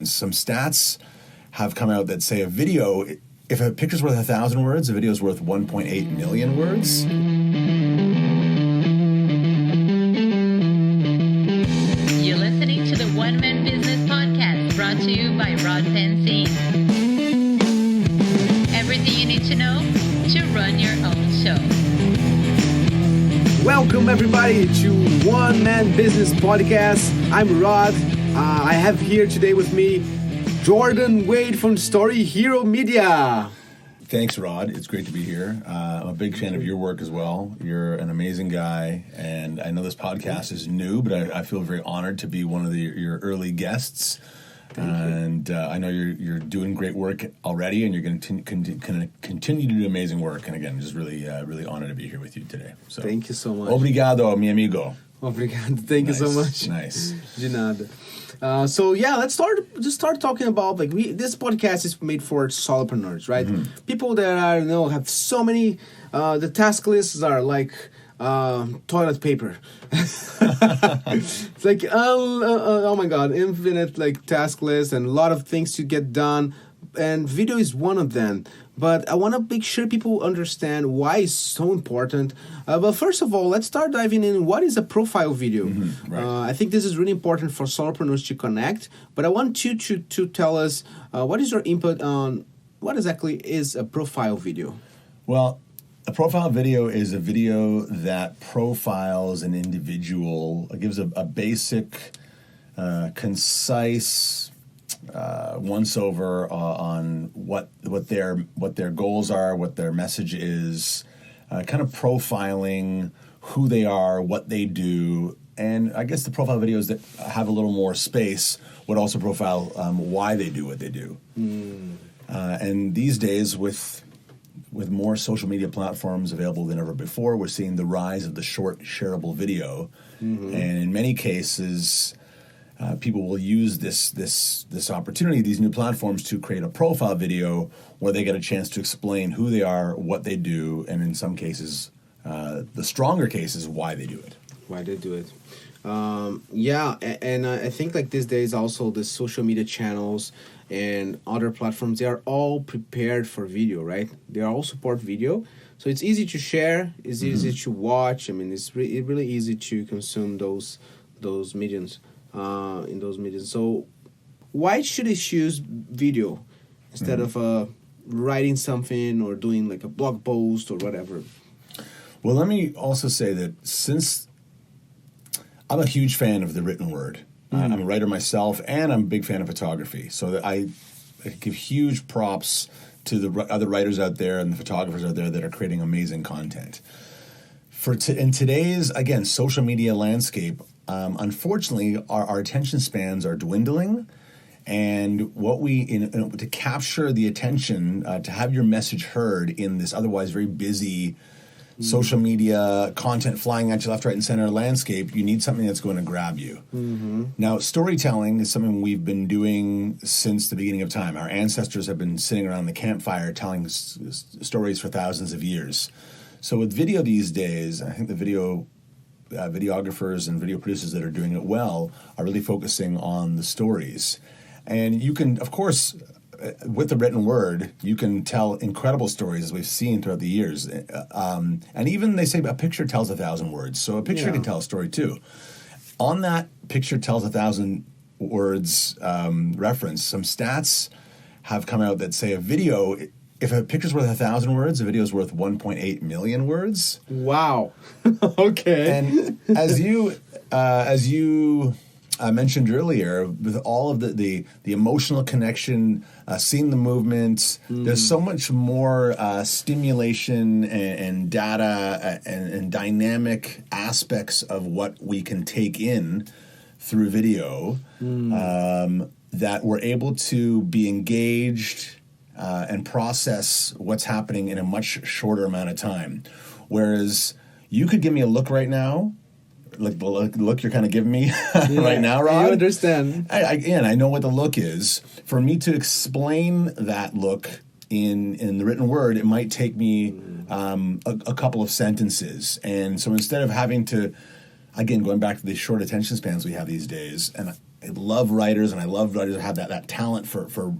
reference. Some stats have come out that say if a picture's worth 1,000 words, a video's worth 1.8 million words. You're listening to the One Man Business Podcast, brought to you by Rod Pensine. Everything you need to know to run your own show. Welcome everybody to One Man Business Podcast. I'm Rod. I have here today with me Jordan Wade from Story Hero Media. Thanks, Rod. It's great to be here. I'm a big fan of your work as well. You're an amazing guy, and I know this podcast is new, but I feel very honored to be one of your early guests. And I know you're doing great work already, and you're going to continue to do amazing work. And again, just really honored to be here with you today. So, thank you so much. Obrigado, mi amigo. Obrigado. Thank you so much. Nice. De nada. So yeah, let's start talking about this podcast is made for solopreneurs, right? Mm-hmm. People that have so many. The task lists are like toilet paper. It's like oh my god, infinite task list and a lot of things to get done, and video is one of them. But I want to make sure people understand why it's so important. But first of all, let's start diving in. What is a profile video? Mm-hmm, right. I think this is really important for solopreneurs to connect. But I want you to tell us what is your input on what exactly is a profile video? Well, a profile video is a video that profiles an individual. It gives a basic, concise once over on what their goals are, what their message is, kind of profiling who they are, what they do, and I guess the profile videos that have a little more space would also profile why they do what they do. And these days, with more social media platforms available than ever before, we're seeing the rise of the short shareable video, and in many cases, people will use this opportunity, these new platforms, to create a profile video where they get a chance to explain who they are, what they do, and in some cases, the stronger cases, why they do it. Why they do it. And I think these days also the social media channels and other platforms, they are all prepared for video, right? They all support video. So it's easy to share, it's easy to watch. I mean, it's really easy to consume those mediums. In those mediums. So why should I choose video instead of writing something or doing a blog post or whatever? Well, let me also say that since I'm a huge fan of the written word, I'm a writer myself, and I'm a big fan of photography. So that I give huge props to the other writers out there and the photographers out there that are creating amazing content. In today's, again, social media landscape, unfortunately, our attention spans are dwindling, and to capture the attention, to have your message heard in this otherwise very busy social media content flying at you left, right, and center landscape, you need something that's going to grab you. Now, storytelling is something we've been doing since the beginning of time. Our ancestors have been sitting around the campfire telling stories for thousands of years. So with video these days, I think the videographers and video producers that are doing it well are really focusing on the stories. And you can, of course, with the written word, you can tell incredible stories, as we've seen throughout the years. And even they say a picture tells 1,000 words, so a picture can tell a story too. On that picture tells 1,000 words reference, some stats have come out that say if a picture's worth 1,000 words, a video's worth 1.8 million words. Wow. Okay. And as you mentioned earlier, with all of the emotional connection, seeing the movement, there's so much more stimulation and data and dynamic aspects of what we can take in through video that we're able to be engaged and process what's happening in a much shorter amount of time. Whereas you could give me a look right now, like the look you're kind of giving me right now, Rod. You understand. I know what the look is. For me to explain that look in the written word, it might take me a couple of sentences. And so instead of having to, again, going back to the short attention spans we have these days, and love writers, and I love writers that have that talent for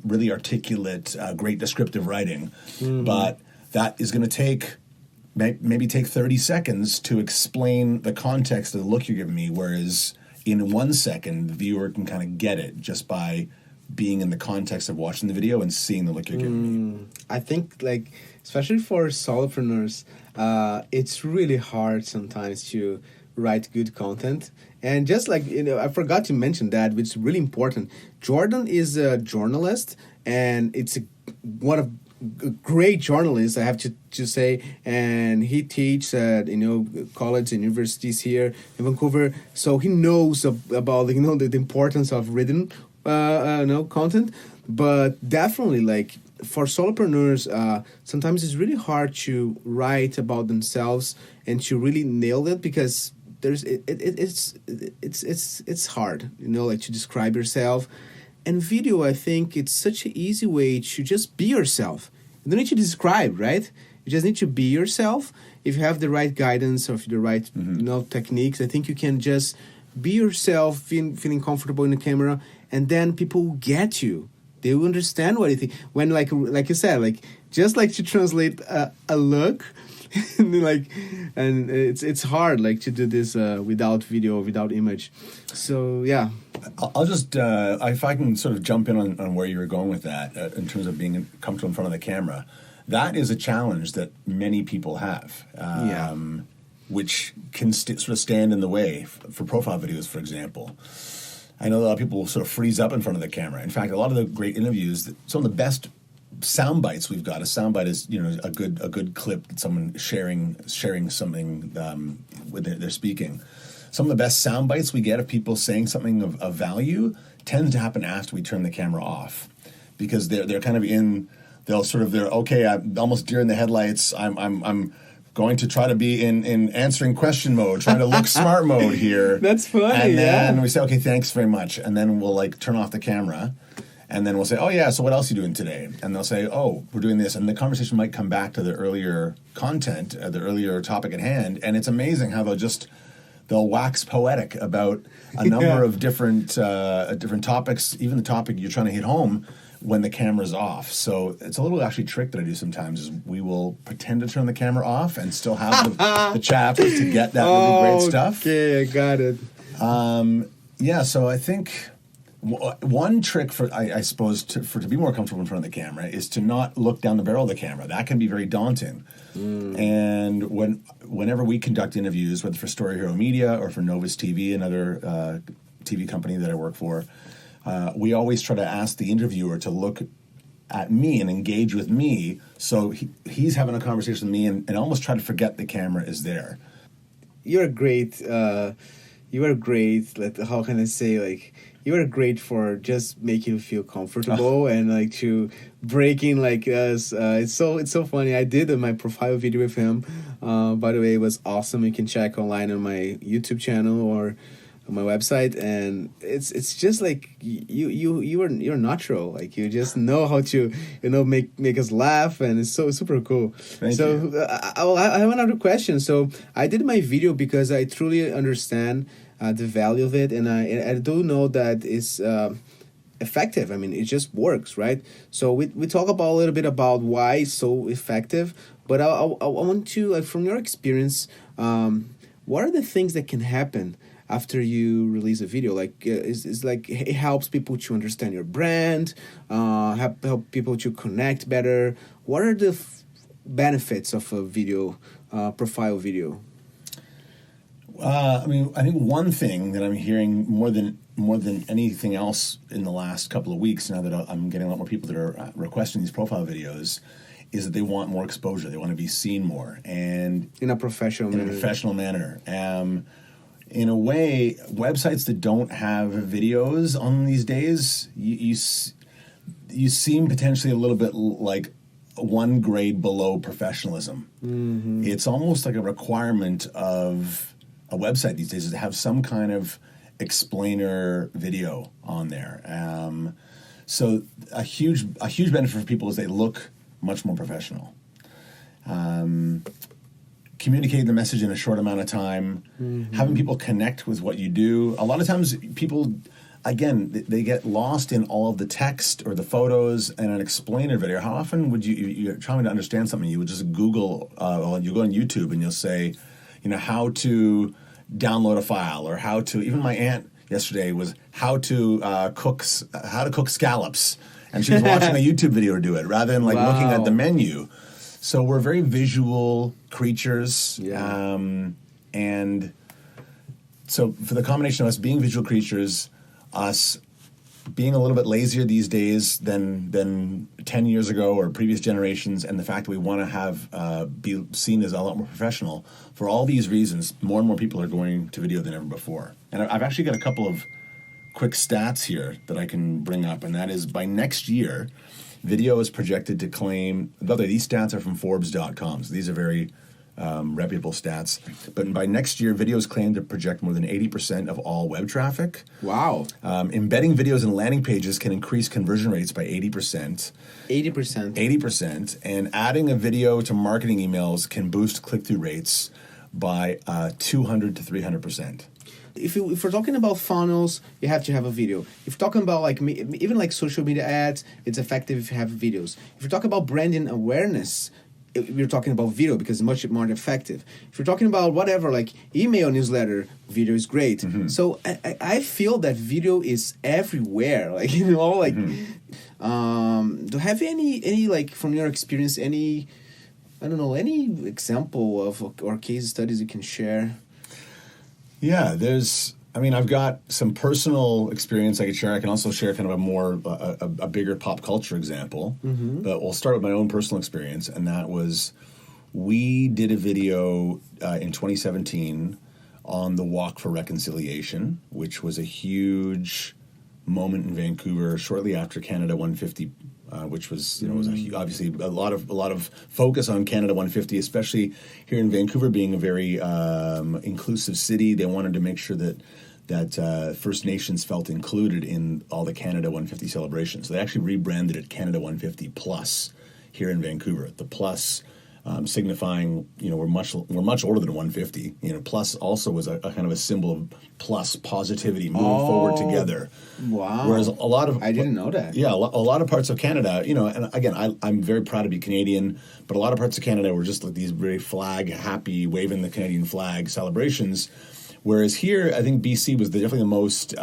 really articulate, great descriptive writing. But that is going to take maybe take 30 seconds to explain the context of the look you're giving me, whereas in 1 second, the viewer can kind of get it just by being in the context of watching the video and seeing the look you're giving me. I think, like, especially for solopreneurs, it's really hard sometimes to write good content. And just like, I forgot to mention that, which is really important. Jordan is a journalist, and it's one of great journalists, I have to say, and he teaches at college and universities here in Vancouver, so he knows about the importance of written content. But definitely, like, for solopreneurs, sometimes it's really hard to write about themselves and to really nail it, because it's hard, like, to describe yourself. And video, I think it's such an easy way to just be yourself. You don't need to describe, right? You just need to be yourself. If you have the right guidance or the right techniques, I think you can just be yourself, feeling comfortable in the camera, and then people will get you. They will understand what you think. When, like you said, like, just like to translate a look, and it's hard, like, to do this without video, without image. So yeah. I'll just, if I can sort of jump in on where you were going with that, in terms of being comfortable in front of the camera, that is a challenge that many people have, which can sort of stand in the way for profile videos, for example. I know a lot of people sort of freeze up in front of the camera. In fact, a lot of the great interviews, some of the best sound bites we've got. A sound bite is a good clip that someone sharing something when they're speaking. Some of the best sound bites we get of people saying something of value tends to happen after we turn the camera off, because they're kind of they're okay, I'm almost deer in the headlights. I'm going to try to be in answering question mode, trying to look smart mode here. That's funny. And then we say, okay, thanks very much, and then we'll, like, turn off the camera. And then we'll say, oh, yeah, so what else are you doing today? And they'll say, oh, we're doing this. And the conversation might come back to the earlier content, the earlier topic at hand. And it's amazing how they'll wax poetic about a number of different topics, even the topic you're trying to hit home, when the camera's off. So it's a little actually trick that I do sometimes, is we will pretend to turn the camera off and still have the chapters to get that really great stuff. Okay, I got it. So I think one trick for, I suppose, to be more comfortable in front of the camera is to not look down the barrel of the camera. That can be very daunting. And whenever we conduct interviews, whether for Story Hero Media or for Novus TV, another TV company that I work for, we always try to ask the interviewer to look at me and engage with me, so he's having a conversation with me and almost try to forget the camera is there. You're great. You are great. Like, how can I say, like, you are great for just making you feel comfortable and, like, to breaking, like, us. It's so funny. I did my profile video with him. By the way, it was awesome. You can check online on my YouTube channel or on my website, and it's just like you're natural. Like, you just know how to make us laugh, and it's so super cool. Thank you. I have another question. So I did my video because I truly understand the value of it, and I do know that it's effective. I mean, it just works, right? So we talk about a little bit about why it's so effective, but I want to, like, from your experience, what are the things that can happen after you release a video? Like, it's like it helps people to understand your brand, help people to connect better. What are the benefits of a video, profile video? I think one thing that I'm hearing more than anything else in the last couple of weeks, now that I'm getting a lot more people that are requesting these profile videos, is that they want more exposure. They want to be seen more, and in a professional manner. In a way, websites that don't have videos on these days, you seem potentially a little bit like one grade below professionalism. Mm-hmm. It's almost like a requirement of a website these days is to have some kind of explainer video on there. So a huge benefit for people is they look much more professional. communicating the message in a short amount of time, having people connect with what you do. A lot of times people, again, they get lost in all of the text or the photos and an explainer video. How often would you're trying to understand something, you would just Google, you go on YouTube and you'll say, how to download a file, or how to, even my aunt yesterday was how to cook scallops. And she was watching a YouTube video to do it rather than looking at the menu. So we're very visual creatures. Yeah. And so for the combination of us being visual creatures, us being a little bit lazier these days than 10 years ago or previous generations, and the fact that we want to have be seen as a lot more professional, for all these reasons, more and more people are going to video than ever before. And I've actually got a couple of quick stats here that I can bring up, and that is by next year, video is projected to claim, by the way, these stats are from Forbes.com, so these are very reputable stats. But by next year, video is claimed to project more than 80% of all web traffic. Wow. Embedding videos in landing pages can increase conversion rates by 80%. 80%. 80%. And adding a video to marketing emails can boost click-through rates by 200 to 300%. If we're talking about funnels, you have to have a video. If you're talking about even social media ads, it's effective if you have videos. If you're talking about branding awareness, we're talking about video because it's much more effective. If you're talking about whatever, like email newsletter, video is great. Mm-hmm. So I feel that video is everywhere. Do you have any from your experience, any example of or case studies you can share? Yeah, I've got some personal experience I could share. I can also share kind of a bigger pop culture example. Mm-hmm. But we'll start with my own personal experience, and that was we did a video in 2017 on the Walk for Reconciliation, which was a huge moment in Vancouver shortly after Canada 150. Which was, was obviously a lot of focus on Canada 150, especially here in Vancouver being a very inclusive city. They wanted to make sure that First Nations felt included in all the Canada 150 celebrations. So they actually rebranded it Canada 150 Plus here in Vancouver. The plus signifying, we're much older than 150. Plus also was a kind of a symbol of plus positivity, moving forward together. Wow. Whereas a lot of I didn't know that. Yeah, a lot of parts of Canada, and again, I'm very proud to be Canadian, but a lot of parts of Canada were just like these very flag happy, waving the Canadian flag celebrations. Whereas here, I think BC was definitely the most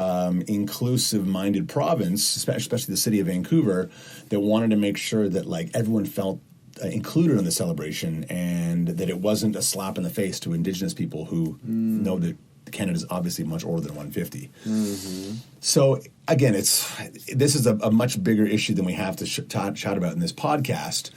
inclusive-minded province, especially the city of Vancouver, that wanted to make sure that everyone felt included in the celebration, and that it wasn't a slap in the face to Indigenous people who know that Canada is obviously much older than 150. Mm-hmm. So again, this is a much bigger issue than we have to chat about in this podcast.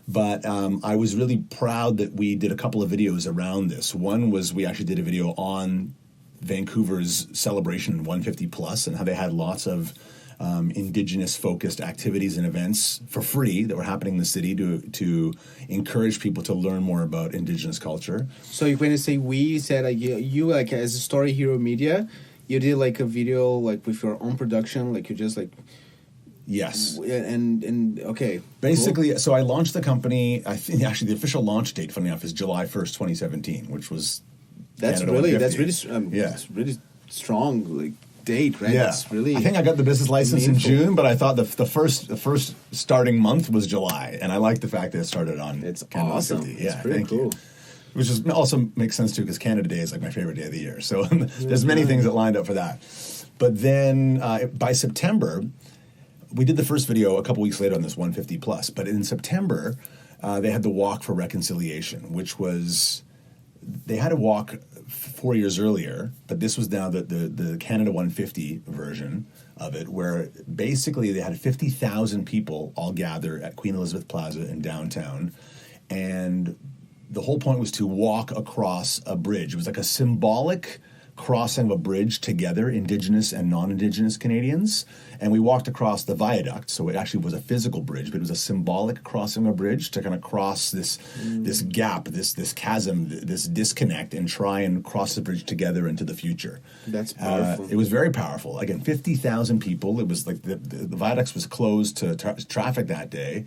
But I was really proud that we did a couple of videos around this. One was we actually did a video on Vancouver's celebration 150 plus and how they had lots of Indigenous-focused activities and events for free that were happening in the city to encourage people to learn more about Indigenous culture. So when you say we, you said you as a Story Hero Media, you did a video with your own production, you just Yes. And okay. Basically, cool. So I launched the company. I think actually the official launch date, funny enough, is July 1st, 2017, which was that's Canada really 150. it's really strong date, right? Yeah. That's really. I think I got the business license meaningful. in June, but I thought the first starting month was July, and I like the fact that it started on. It's Canada awesome. 150. It's Yeah, pretty thank cool. you. Which also makes sense too, because Canada Day is my favorite day of the year. So there's many things that lined up for that. But then by September. We did the first video a couple weeks later on this 150 plus, but in September, they had the Walk for Reconciliation, which was, they had a walk 4 years earlier, but this was now the Canada 150 version of it, where basically they had 50,000 people all gather at Queen Elizabeth Plaza in downtown, and the whole point was to walk across a bridge. It was like a symbolic crossing of a bridge together, Indigenous and non-Indigenous Canadians, and we walked across the viaduct, so it actually was a physical bridge, but it was a symbolic crossing of a bridge to kind of cross this gap, this chasm, this disconnect, and try and cross the bridge together into the future. That's powerful. It was very powerful. Again, 50,000 people. It was like the viaduct was closed to traffic that day,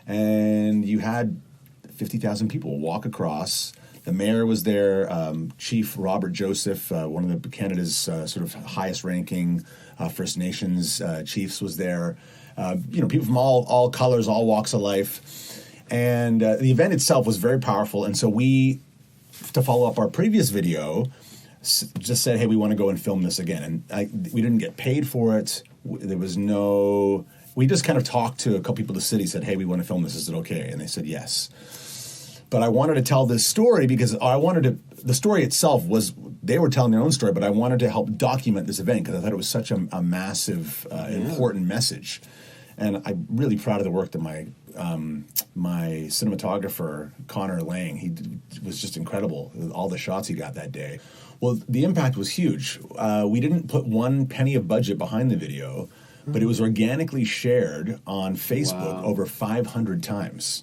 and you had 50,000 people walk across. The mayor was there. Chief Robert Joseph, one of Canada's sort of highest-ranking First Nations chiefs, was there. People from all colors, all walks of life. And the event itself was very powerful. And so we, to follow up our previous video, just said, hey, we want to go and film this again. And we didn't get paid for it. There was no... We just kind of talked to a couple people in the city, said, hey, we want to film this. Is it okay? And they said yes. But I wanted to tell this story because the story itself was, they were telling their own story, but I wanted to help document this event because I thought it was such a massive, important message. And I'm really proud of the work that my cinematographer, Connor Lang, he was just incredible, all the shots he got that day. Well, the impact was huge. We didn't put one penny of budget behind the video, but it was organically shared on Facebook over 500 times.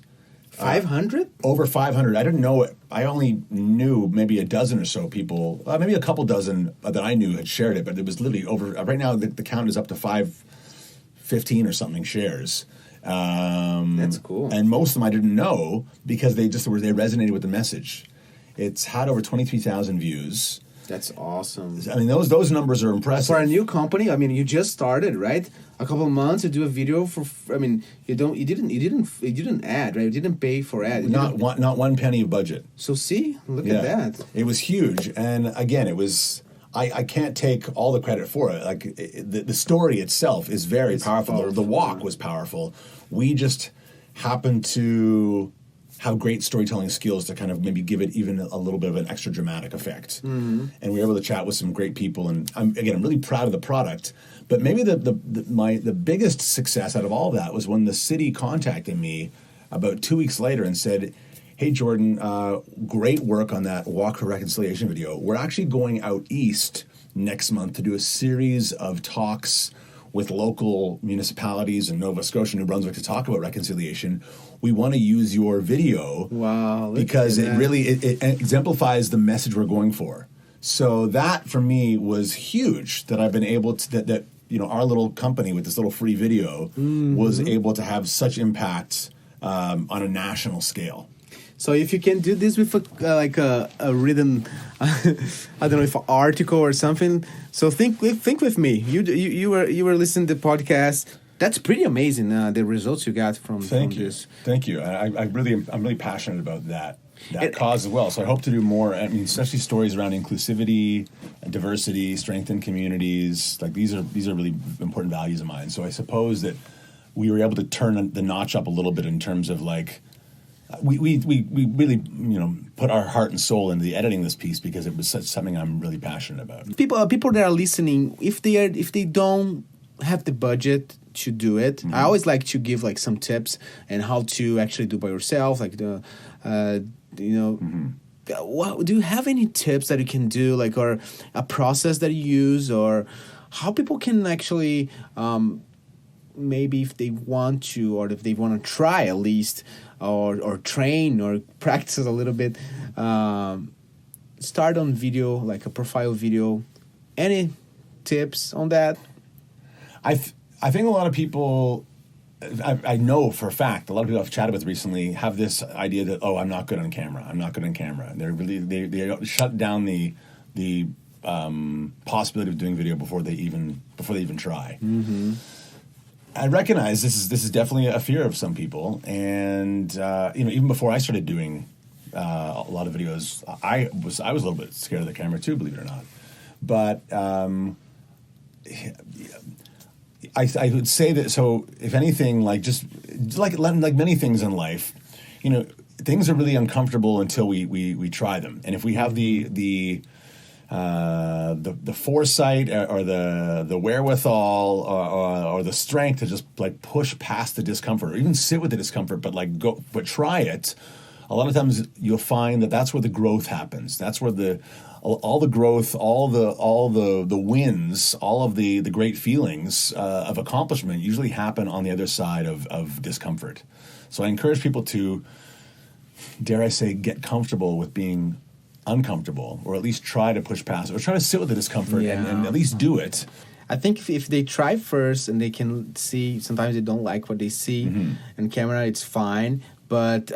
500? Over 500. I didn't know it. I only knew maybe a dozen or so people, maybe a couple dozen that I knew had shared it, but it was literally over. Right now, the count is up to 515 or something shares. That's cool. And most of them I didn't know because they resonated with the message. It's had over 23,000 views. That's awesome. I mean, those numbers are impressive. For a new company, I mean, you just started, right? A couple of months to do a video for. I mean, you didn't add, right? You didn't pay for ad. Not one penny of budget. So see, look at that. It was huge, and again, it was. I can't take all the credit for it. Like the story itself is very powerful. The walk was powerful. We just happened to have great storytelling skills to kind of maybe give it even a little bit of an extra dramatic effect. Mm-hmm. And we were able to chat with some great people. And I'm really proud of the product. But maybe the biggest success out of all that was when the city contacted me about 2 weeks later and said, hey, Jordan, great work on that Walk for Reconciliation video. We're actually going out east next month to do a series of talks with local municipalities in Nova Scotia and New Brunswick to talk about reconciliation. We want to use your video because it really it exemplifies the message we're going for. So that for me was huge that I've been able to that our little company with this little free video was able to have such impact on a national scale. So if you can do this with a written, I don't know if an article or something. So think with me. You were listening to the podcast. That's pretty amazing. The results you got from this. Thank you. I'm really passionate about that cause as well. So I hope to do more. I mean, especially stories around inclusivity, diversity, strengthen communities. Like these are really important values of mine. So I suppose that we were able to turn the notch up a little bit in terms of like. We really put our heart and soul into the editing this piece because it was something I'm really passionate about. People that are listening, if they don't have the budget to do it, I always like to give like some tips and how to actually do by yourself. Like what do you have any tips that you can do, like, or a process that you use, or how people can actually maybe if they want to, or if they want to try at least, or train or practice a little bit, start on video, like a profile video. Any tips on that? I think a lot of people, I know for a fact, a lot of people I've chatted with recently have this idea that, I'm not good on camera. I'm not good on camera. And they shut down the possibility of doing video before they even try. Mm-hmm. I recognize this is definitely a fear of some people, and even before I started doing a lot of videos, I was a little bit scared of the camera too, believe it or not. But I would say that. So, if anything, like many things in life, things are really uncomfortable until we try them, and if we have the foresight or the wherewithal or the strength to just like push past the discomfort or even sit with the discomfort, but try it. A lot of times you'll find that that's where the growth happens. That's where all the growth, all the wins, all of the great feelings of accomplishment usually happen on the other side of discomfort. So I encourage people to, dare I say, get comfortable with being uncomfortable, or at least try to push past it, or try to sit with the discomfort and at least do it. I think if they try first and they can see, sometimes they don't like what they see on camera, it's fine. But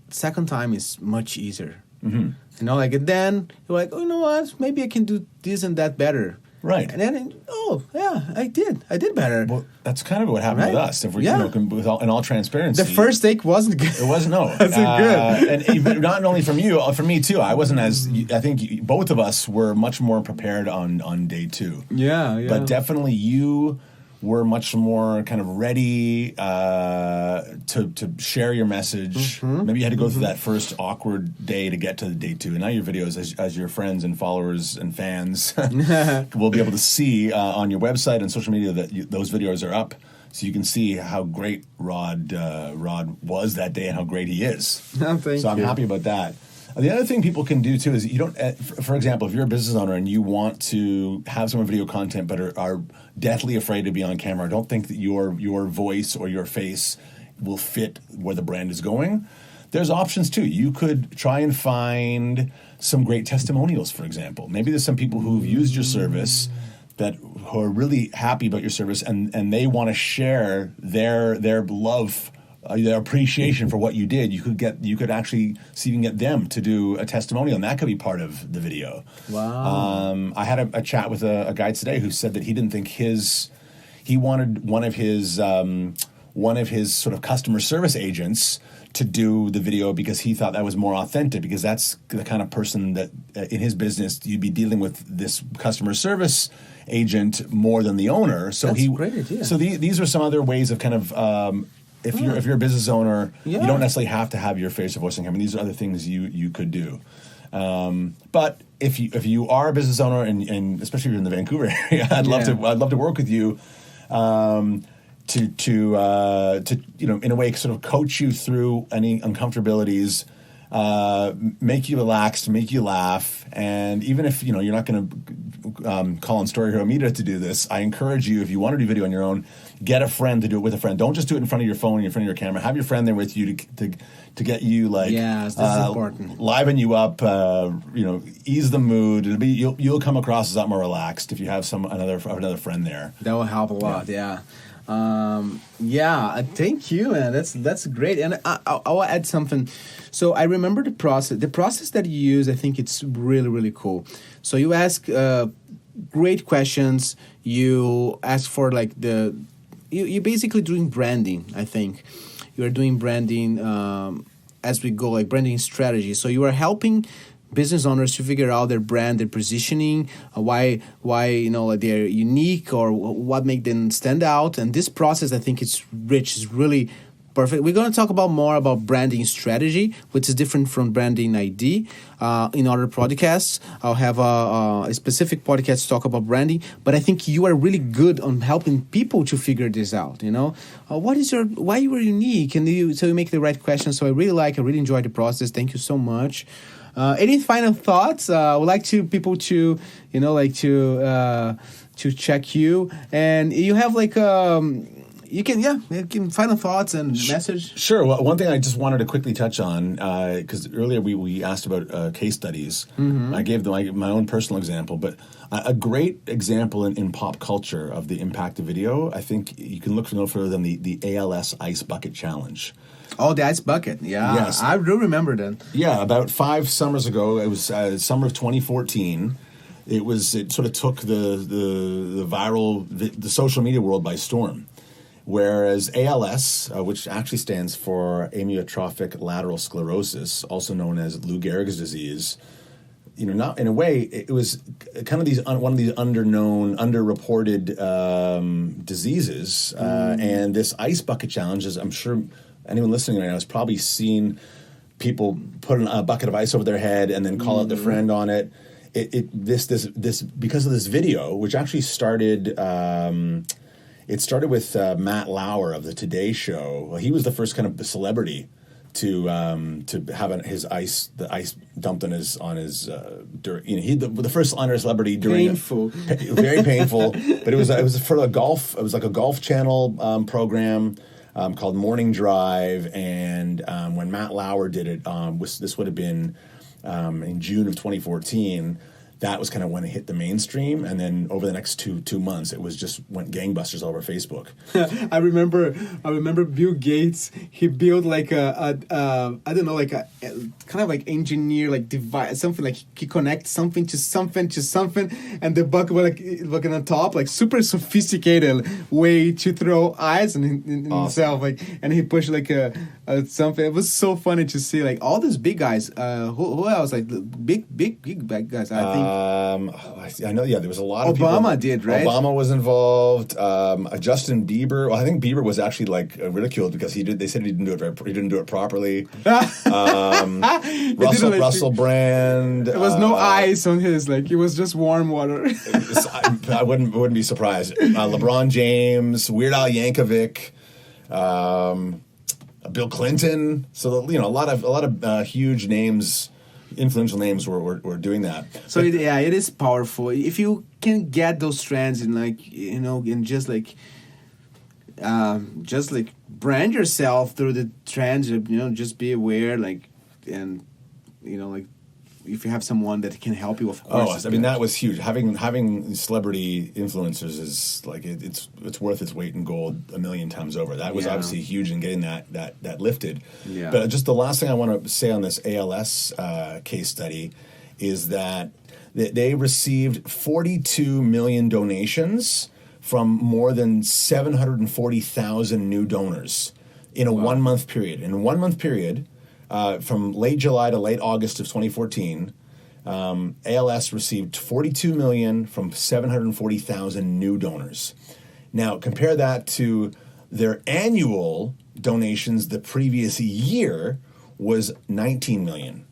second time is much easier. You know, like, and then you're like, oh, you know what? Maybe I can do this and that better. Right. And then, oh, yeah, I did better. Well, that's kind of what happened Right. with us. If we, Yeah. in all transparency, The first take wasn't good. it wasn't. No, Wasn't good. And even, not only from you, for me too. I wasn't as. I think both of us were much more prepared on day 2. Yeah. But definitely you were much more kind of ready to share your message. Maybe you had to go through that first awkward day to get to the day 2. And now your videos, as your friends and followers and fans will be able to see on your website and social media that those videos are up. So you can see how great Rod was that day and how great he is. Thank I'm you. happy about that. The other thing people can do too is you don't. For example, if you're a business owner and you want to have some video content, but are deathly afraid to be on camera, don't think that your voice or your face will fit where the brand is going. There's options too. You could try and find some great testimonials, for example. Maybe there's some people who've used your service who are really happy about your service and they want to share their love. Their appreciation for what you did. You could actually see if you can get them to do a testimonial, and that could be part of the video. Wow. I had a chat with a guy today who said that he didn't think he wanted one of his sort of customer service agents to do the video because he thought that was more authentic, because that's the kind of person that in his business you'd be dealing with this customer service agent more than the owner. So That's a great idea. So these are some other ways of kind of if you're a business owner, you don't necessarily have to have your face or voice on camera. These are other things you could do. But if you are a business owner and especially if you're in the Vancouver area, I'd love to work with you to in a way sort of coach you through any uncomfortabilities, make you relaxed, make you laugh, and even if you're not going to call on Story Hero Media to do this, I encourage you, if you want to do video on your own, get a friend to do it with a friend. Don't just do it in front of your phone, in front of your camera. Have your friend there with you to get you Yes, this is important. Liven you up, ease the mood. You'll come across as a lot more relaxed if you have another friend there. That will help a lot. Yeah. Thank you, man. That's great. And I'll add something. So I remember the process that you use. I think it's really, really cool. So you ask great questions. You ask for like you're basically doing branding. I think you are doing branding as we go, like branding strategy. So you are helping business owners to figure out their brand, their positioning, why they're unique or what make them stand out. And this process, I think it's rich, is really perfect. We're going to talk more about branding strategy, which is different from branding ID. In other podcasts, I'll have a specific podcast to talk about branding. But I think you are really good on helping people to figure this out. Why you are unique, and so you make the right questions. So I really enjoy the process. Thank you so much. Any final thoughts? I would like people to check you, and you have you can final thoughts and message. Sure. Well, one thing I just wanted to quickly touch on, because earlier we asked about case studies. I gave them my own personal example, but a great example in pop culture of the impact of video, I think you can look no further than the ALS Ice Bucket Challenge. Oh, the ice bucket. Yeah. Yes. I do remember that. Yeah, about 5 summers ago, it was summer of 2014. It sort of took the social media world by storm. Whereas ALS, which actually stands for amyotrophic lateral sclerosis, also known as Lou Gehrig's disease, not in a way, it was kind of one of these underreported diseases. And this ice bucket challenge is, I'm sure anyone listening right now has probably seen people put a bucket of ice over their head and then call out their friend on it. This because of this video, which actually started. It started with Matt Lauer of the Today Show. He was the first kind of celebrity to have the ice dumped on his the first honor celebrity during painful, very painful. But it was for a golf. It was like a Golf Channel program called Morning Drive, and when Matt Lauer did it, this would have been in June of 2014. that was kind of when it hit the mainstream, and then over the next two months, it was just went gangbusters all over Facebook. I remember Bill Gates. He built like a I don't know, like a kind of like engineer like device, something like he connects something to something to something, and the bucket was like looking on top, like super sophisticated way to throw ice in himself, like, and he pushed like a something. It was so funny to see like all these big guys. Who else, like big bad guys? I think. I know. Yeah, there was a lot of Obama people. did, right? Obama was involved. Justin Bieber. Well, I think Bieber was actually like ridiculed because they said he didn't do it properly. Russell Brand. There was no ice on his. Like it was just warm water. I wouldn't be surprised. LeBron James, Weird Al Yankovic. Bill Clinton. So a lot of huge names, influential names were doing that. So it is powerful if you can get those trends and and just like brand yourself through the trends. Just be aware, and if you have someone that can help you, of course. I mean, that was huge. Having celebrity influencers is like it's worth its weight in gold a million times over. That was obviously huge in getting that lifted. Yeah. But just the last thing I want to say on this ALS case study is that they received 42 million donations from more than 740,000 new donors in a 1 month period. In a 1 month period. From late July to late August of 2014, ALS received 42 million from 740,000 new donors. Now, compare that to their annual donations the previous year was 19 million.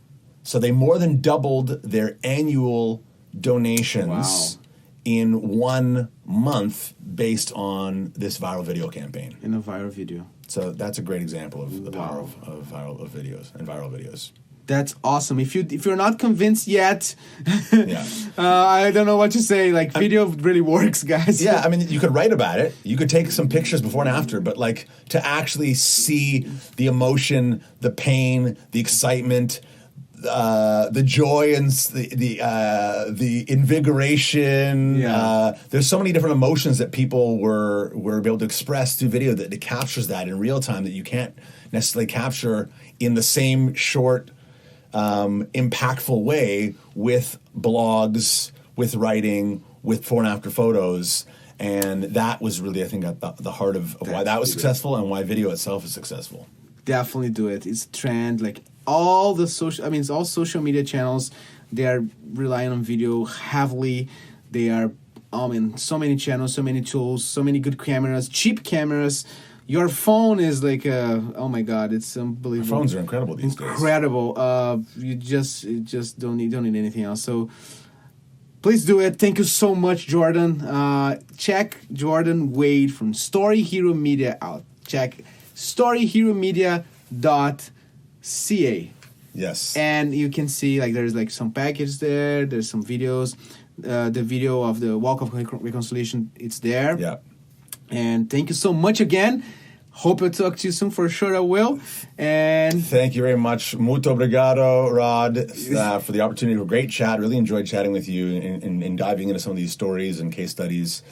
So they more than doubled their annual donations in 1 month based on this viral video campaign. In a viral video. So that's a great example of the power of viral videos. That's awesome. If you're not convinced yet, yeah. I don't know what to say. Like video really works, guys. Yeah, I mean, you could write about it. You could take some pictures before and after, but like to actually see the emotion, the pain, the excitement, the joy and the invigoration. Yeah. There's so many different emotions that people were able to express through video that it captures that in real time that you can't necessarily capture in the same short, impactful way with blogs, with writing, with before and after photos. And that was really, I think, at the heart of why that was successful and why video itself is successful. Definitely do it. It's a trend. Like all social media channels, they are relying on video heavily. They are, so many channels, so many tools, so many good cameras, cheap cameras. Your phone is like, oh my God, it's unbelievable. Phones are incredible these days. Incredible. You just don't need anything else. So please do it. Thank you so much, Jordan. Check Jordan Wade from Story Hero Media out. Check storyheromedia.ca. Yes. And you can see there's some packages there. There's some videos. The video of the Walk of Reconciliation, it's there. Yeah. And thank you so much again. Hope to talk to you soon. For sure I will. And thank you very much. Muito obrigado, Rod, for the opportunity for a great chat. Really enjoyed chatting with you and diving into some of these stories and case studies.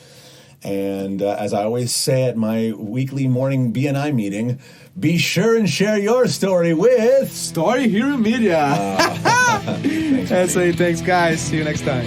And as I always say at my weekly morning BNI meeting, be sure and share your story with Story Hero Media. Thanks, Thanks, guys. See you next time.